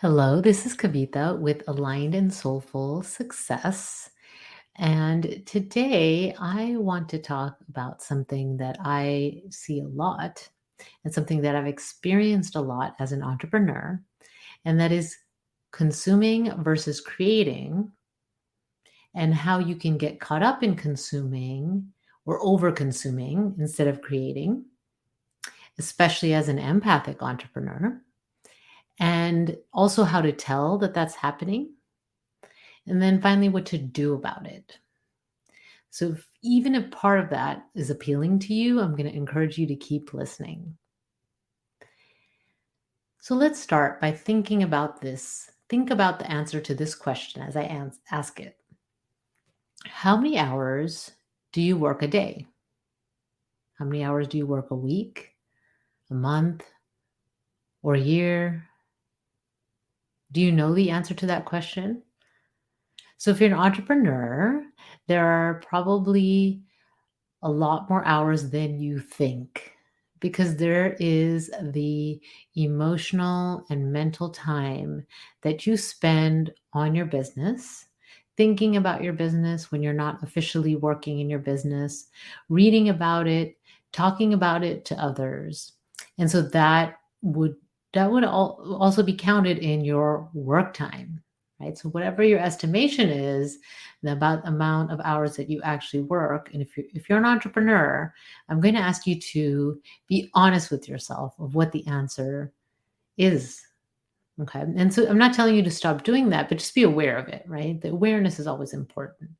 Hello, this is Kavita with Aligned and Soulful Success. And today I want to talk about something that I see a lot and something that I've experienced a lot as an entrepreneur, and that is consuming versus creating, and how you can get caught up in consuming or over consuming instead of creating, especially as an empathic entrepreneur, and also how to tell that that's happening. And then finally, what to do about it. So, even if part of that is appealing to you, I'm going to encourage you to keep listening. So, let's start by thinking about this. Think about the answer to this question as I ask it. How many hours do you work a day? How many hours do you work a week, a month, or a year? Do you know the answer to that question? So, if you're an entrepreneur, there are probably a lot more hours than you think, because there is the emotional and mental time that you spend on your business, thinking about your business when you're not officially working in your business, reading about it, talking about it to others. And so that would also be counted in your work time, right? So whatever your estimation is, the about amount of hours that you actually work. And if you're an entrepreneur, I'm going to ask you to be honest with yourself of what the answer is. Okay. And so I'm not telling you to stop doing that, but just be aware of it, right? The awareness is always important.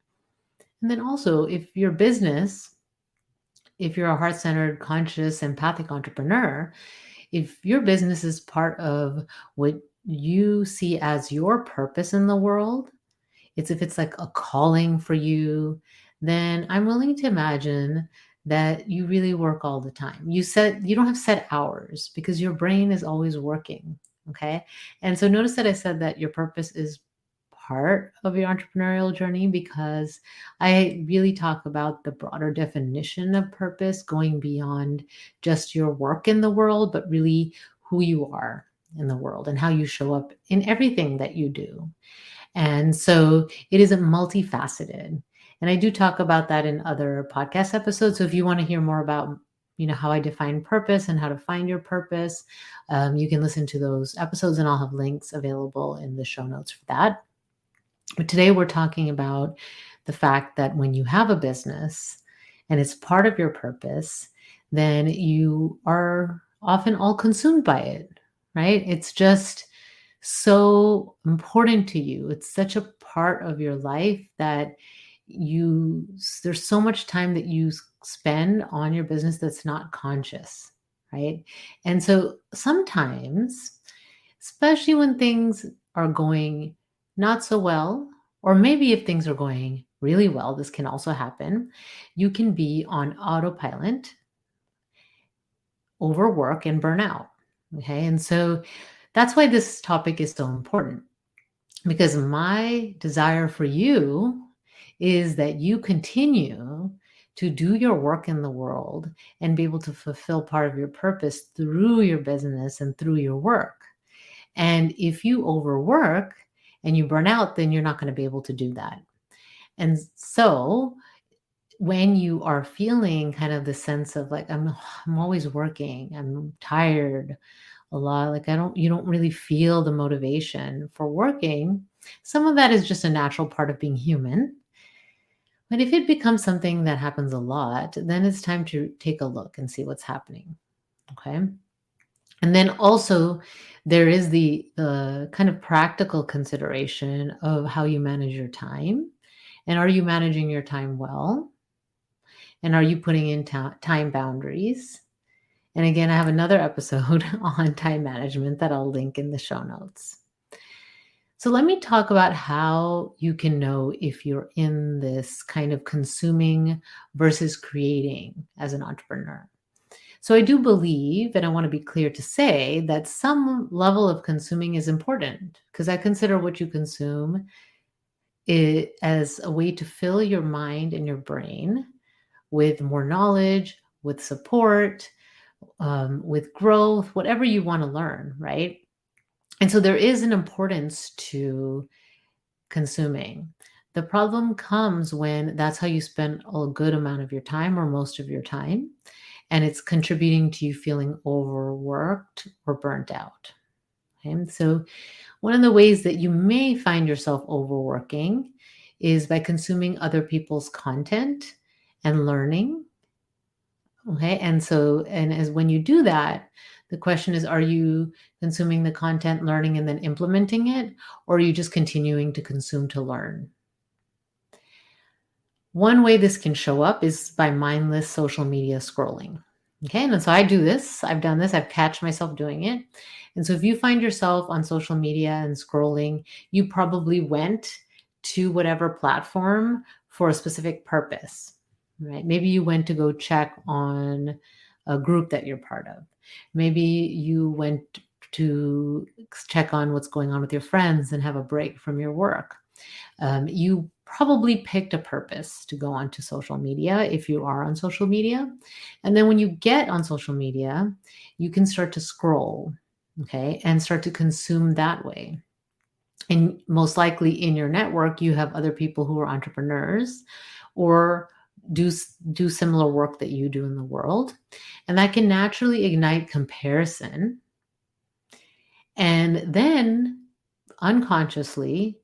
And then also, if you're a heart-centered, conscious, empathic entrepreneur, if your business is part of what you see as your purpose in the world, if it's like a calling for you, then I'm willing to imagine that you really work all the time. You don't have set hours because your brain is always working. Okay. And so notice that I said that your purpose is part of your entrepreneurial journey, because I really talk about the broader definition of purpose going beyond just your work in the world, but really who you are in the world and how you show up in everything that you do. And so it is a multifaceted. And I do talk about that in other podcast episodes. So if you want to hear more about, how I define purpose and how to find your purpose, you can listen to those episodes, and I'll have links available in the show notes for that. But today we're talking about the fact that when you have a business and it's part of your purpose, then you are often all consumed by it, right? It's just so important to you. It's such a part of your life that there's so much time that you spend on your business that's not conscious, right? And so sometimes, especially when things are going not so well, or maybe if things are going really well, this can also happen. You can be on autopilot, overwork, and burn out. Okay. And so that's why this topic is so important, because my desire for you is that you continue to do your work in the world and be able to fulfill part of your purpose through your business and through your work. And if you overwork and you burn out, then you're not going to be able to do that. And so when you are feeling kind of the sense of like, I'm always working, I'm tired a lot, like you don't really feel the motivation for working, some of that is just a natural part of being human. But if it becomes something that happens a lot, then it's time to take a look and see what's happening. Okay. And then also, there is the kind of practical consideration of how you manage your time. And are you managing your time well? And are you putting in time boundaries? And again, I have another episode on time management that I'll link in the show notes. So let me talk about how you can know if you're in this kind of consuming versus creating as an entrepreneur. So I do believe, and I want to be clear to say, that some level of consuming is important, because I consider what you consume as a way to fill your mind and your brain with more knowledge, with support, with growth, whatever you want to learn, right? And so there is an importance to consuming. The problem comes when that's how you spend a good amount of your time or most of your time, and it's contributing to you feeling overworked or burnt out. Okay? And so one of the ways that you may find yourself overworking is by consuming other people's content and learning. Okay. And as when you do that, the question is, are you consuming the content, learning, and then implementing it? Or are you just continuing to consume to learn? One way this can show up is by mindless social media scrolling. Okay. And so I do this. I've done this. I've catch myself doing it. And so if you find yourself on social media and scrolling, you probably went to whatever platform for a specific purpose, right? Maybe you went to go check on a group that you're part of. Maybe you went to check on what's going on with your friends and have a break from your work. You probably picked a purpose to go onto social media if you are on social media. And then when you get on social media, you can start to scroll, okay, and start to consume that way. And most likely in your network, you have other people who are entrepreneurs or do similar work that you do in the world. And that can naturally ignite comparison. And then unconsciously,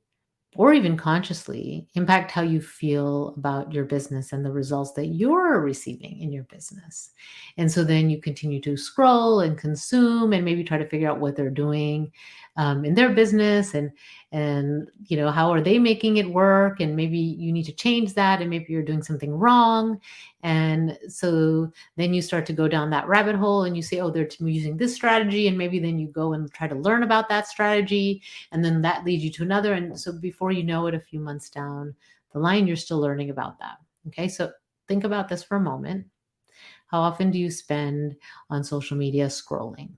or even consciously, impact how you feel about your business and the results that you're receiving in your business. And so then you continue to scroll and consume and maybe try to figure out what they're doing in their business, and how are they making it work, and maybe you need to change that, and maybe you're doing something wrong. And so then you start to go down that rabbit hole and you say, oh, they're using this strategy, and maybe then you go and try to learn about that strategy, and then that leads you to another. And so before you know it, a few months down the line, you're still learning about that. Okay, so think about this for a moment. How often do you spend on social media scrolling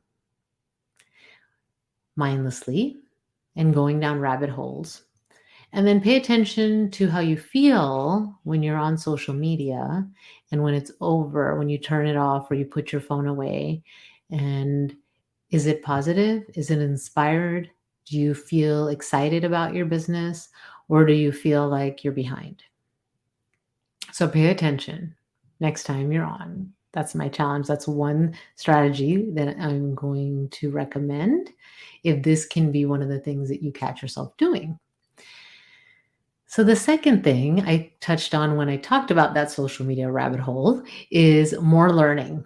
mindlessly and going down rabbit holes? And then pay attention to how you feel when you're on social media and when it's over, when you turn it off or you put your phone away. And is it positive? Is it inspired? Do you feel excited about your business, or do you feel like you're behind? So pay attention next time you're on. That's my challenge. That's one strategy that I'm going to recommend if this can be one of the things that you catch yourself doing. So the second thing I touched on when I talked about that social media rabbit hole is more learning.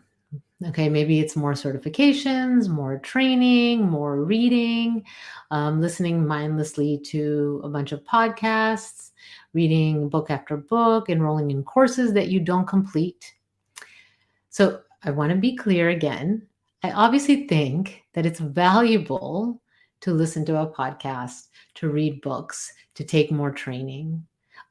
Okay, maybe it's more certifications, more training, more reading, listening mindlessly to a bunch of podcasts, reading book after book, enrolling in courses that you don't complete. So I want to be clear again. I obviously think that it's valuable to listen to a podcast, to read books, to take more training.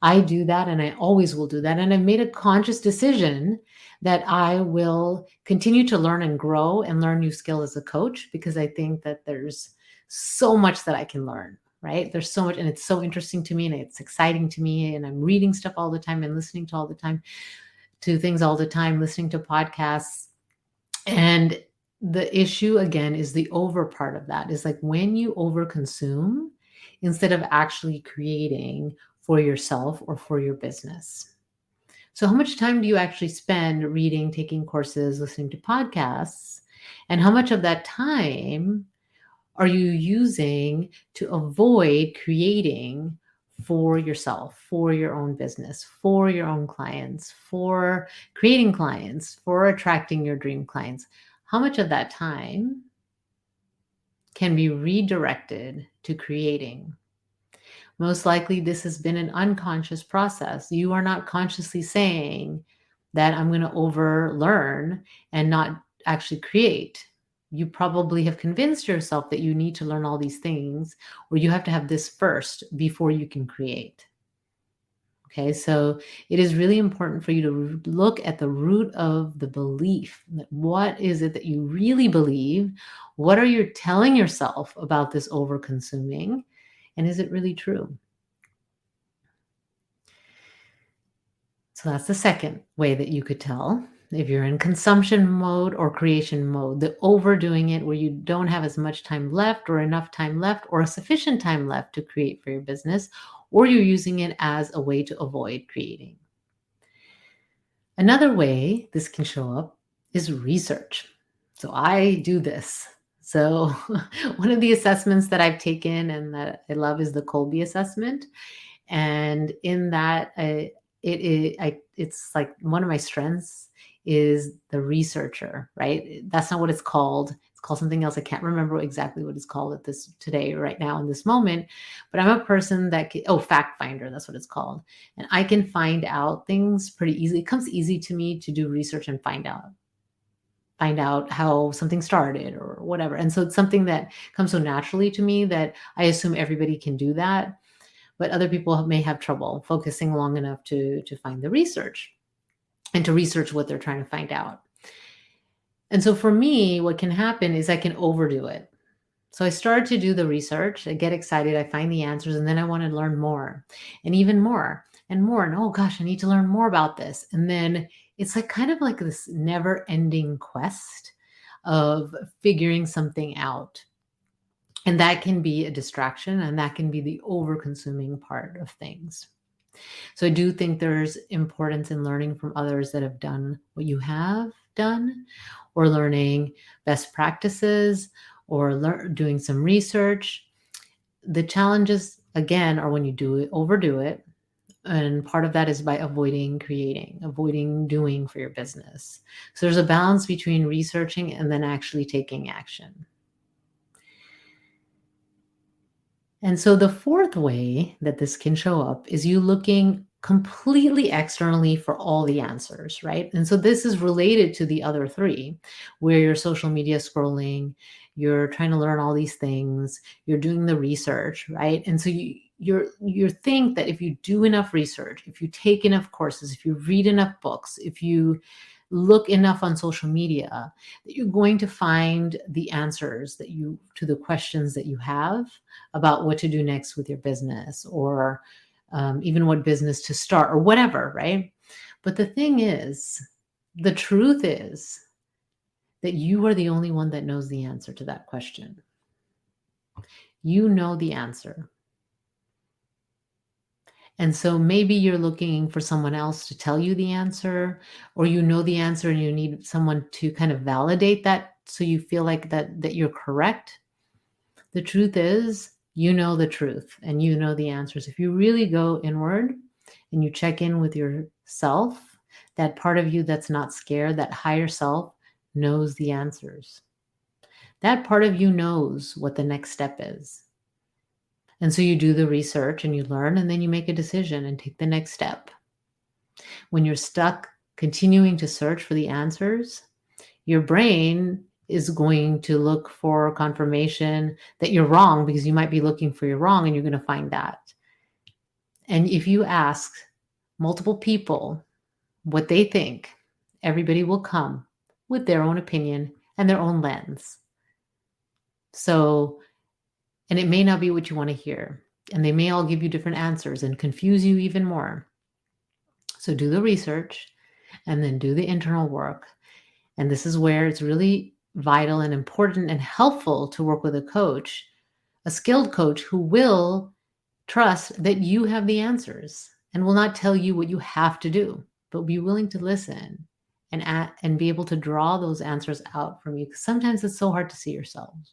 I do that, and I always will do that. And I've made a conscious decision that I will continue to learn and grow and learn new skills as a coach, because I think that there's so much that I can learn, right? There's so much, and it's so interesting to me, and it's exciting to me. And I'm reading stuff all the time and listening to all the time to things all the time, listening to podcasts. And the issue again is the over part of that is like when you overconsume instead of actually creating for yourself or for your business. So how much time do you actually spend reading, taking courses, listening to podcasts? And how much of that time are you using to avoid creating for yourself, for your own business, for your own clients, for creating clients, for attracting your dream clients? How much of that time can be redirected to creating? Most likely, this has been an unconscious process. You are not consciously saying that I'm going to overlearn and not actually create. You probably have convinced yourself that you need to learn all these things, or you have to have this first before you can create. Okay, so it is really important for you to look at the root of the belief. What is it that you really believe? What are you telling yourself about this over consuming? And is it really true? So that's the second way that you could tell. if you're in consumption mode or creation mode, the overdoing it where you don't have as much time left or enough time left or a sufficient time left to create for your business, or you're using it as a way to avoid creating. Another way this can show up is research. So I do this. So one of the assessments that I've taken and that I love is the Colby assessment. And in that, it's like one of my strengths is the researcher, right? That's not what it's called. It's called something else. I can't remember exactly what it's called at this today, right now, in this moment. But I'm a person that fact finder. That's what it's called. And I can find out things pretty easily. It comes easy to me to do research and find out how something started or whatever. And so it's something that comes so naturally to me that I assume everybody can do that. But other people may have trouble focusing long enough to find the research and to research what they're trying to find out. And so for me, what can happen is I can overdo it. So I started to do the research, I get excited, I find the answers, and then I want to learn more and even more and more. And oh gosh, I need to learn more about this. And then it's like kind of like this never ending quest of figuring something out. And that can be a distraction, and that can be the over-consuming part of things. So I do think there's importance in learning from others that have done what you have done, or learning best practices, or doing some research. The challenges, again, are when you overdo it. And part of that is by avoiding doing for your business. So there's a balance between researching and then actually taking action. And so the fourth way that this can show up is you looking completely externally for all the answers, right? And so this is related to the other three, where you're social media scrolling, you're trying to learn all these things, you're doing the research, right? And so you think that if you do enough research, if you take enough courses, if you read enough books, if you look enough on social media, that you're going to find the answers to the questions that you have about what to do next with your business, or even what business to start or whatever, right? But the truth is that you are the only one that knows the answer to that question. You know the answer. And so maybe you're looking for someone else to tell you the answer, or you know the answer and you need someone to kind of validate that so you feel like that you're correct. The truth is, you know the truth and you know the answers. If you really go inward and you check in with yourself, that part of you that's not scared, that higher self, knows the answers. That part of you knows what the next step is. And so you do the research and you learn, and then you make a decision and take the next step. When you're stuck continuing to search for the answers, your brain is going to look for confirmation that you're wrong, because you might be looking for you're wrong, and you're going to find that. And if you ask multiple people what they think, everybody will come with their own opinion and their own lens. So, and it may not be what you want to hear, and they may all give you different answers and confuse you even more. So do the research and then do the internal work. And this is where it's really vital and important and helpful to work with a coach, a skilled coach who will trust that you have the answers and will not tell you what you have to do, but be willing to listen and be able to draw those answers out from you. Because sometimes it's so hard to see yourselves.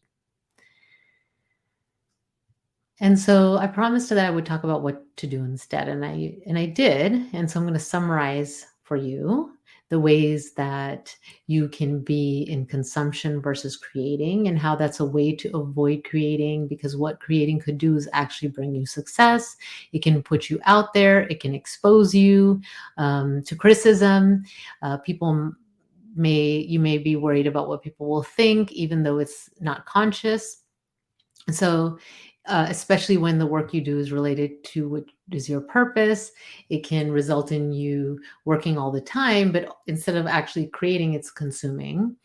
And so I promised that I would talk about what to do instead, and I did. And so I'm going to summarize for you the ways that you can be in consumption versus creating, and how that's a way to avoid creating, because what creating could do is actually bring you success. It can put you out there. It can expose you to criticism. You may be worried about what people will think, even though it's not conscious. So especially when the work you do is related to what is your purpose, it can result in you working all the time, but instead of actually creating, it's consuming.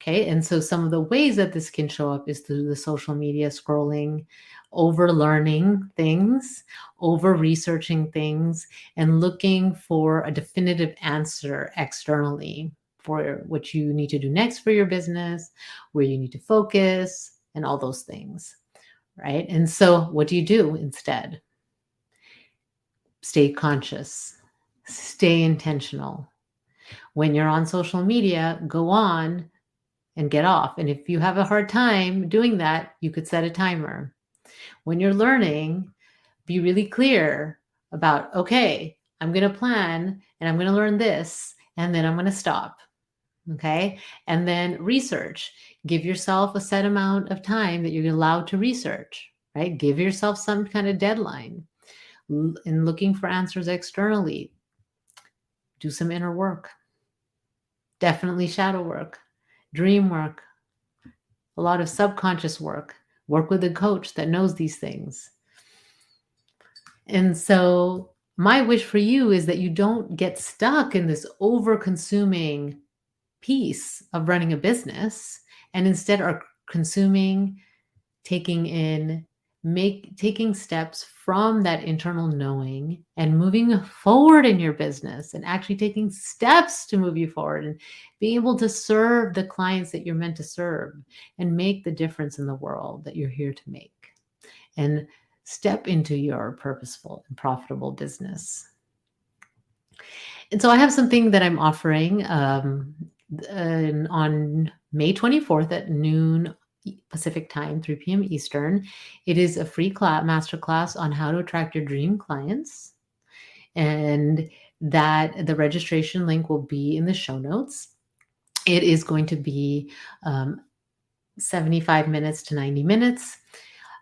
Okay. And so some of the ways that this can show up is through the social media scrolling, over learning things, over researching things, and looking for a definitive answer externally for what you need to do next for your business, where you need to focus, and all those things, right? And so what do you do instead? Stay conscious, stay intentional. When you're on social media, go on and get off. And if you have a hard time doing that, you could set a timer. When you're learning, be really clear about, okay, I'm going to plan and I'm going to learn this, and then I'm going to stop. Okay. And then research. Give yourself a set amount of time that you're allowed to research, right? Give yourself some kind of deadline. In looking for answers externally, do some inner work. Definitely shadow work, dream work, a lot of subconscious work. Work with a coach that knows these things. And so my wish for you is that you don't get stuck in this over-consuming piece of running a business, and instead are consuming, taking in, taking steps from that internal knowing and moving forward in your business, and actually taking steps to move you forward and being able to serve the clients that you're meant to serve and make the difference in the world that you're here to make, and step into your purposeful and profitable business. And so I have something that I'm offering on May 24th at noon Pacific time, 3 p.m. Eastern. It is a free masterclass on how to attract your dream clients. And that the registration link will be in the show notes. It is going to be 75 minutes to 90 minutes.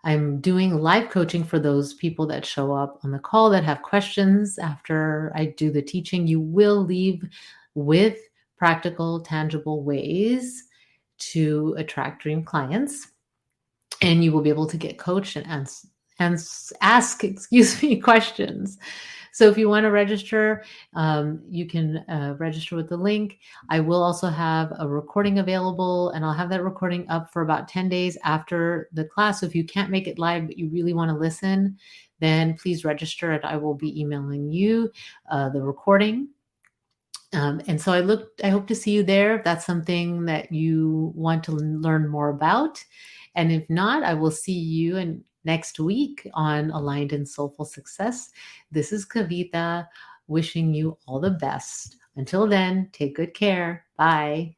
I'm doing live coaching for those people that show up on the call that have questions after I do the teaching. You will leave with practical, tangible ways to attract dream clients, and you will be able to get coached and ask questions. So if you want to register, you can register with the link. I will also have a recording available, and I'll have that recording up for about 10 days after the class. So if you can't make it live, but you really want to listen, then please register, and I will be emailing you the recording. And so I hope to see you there if that's something that you want to learn more about. And if not, I will see you next week on Aligned and Soulful Success. This is Kavita wishing you all the best. Until then, take good care. Bye.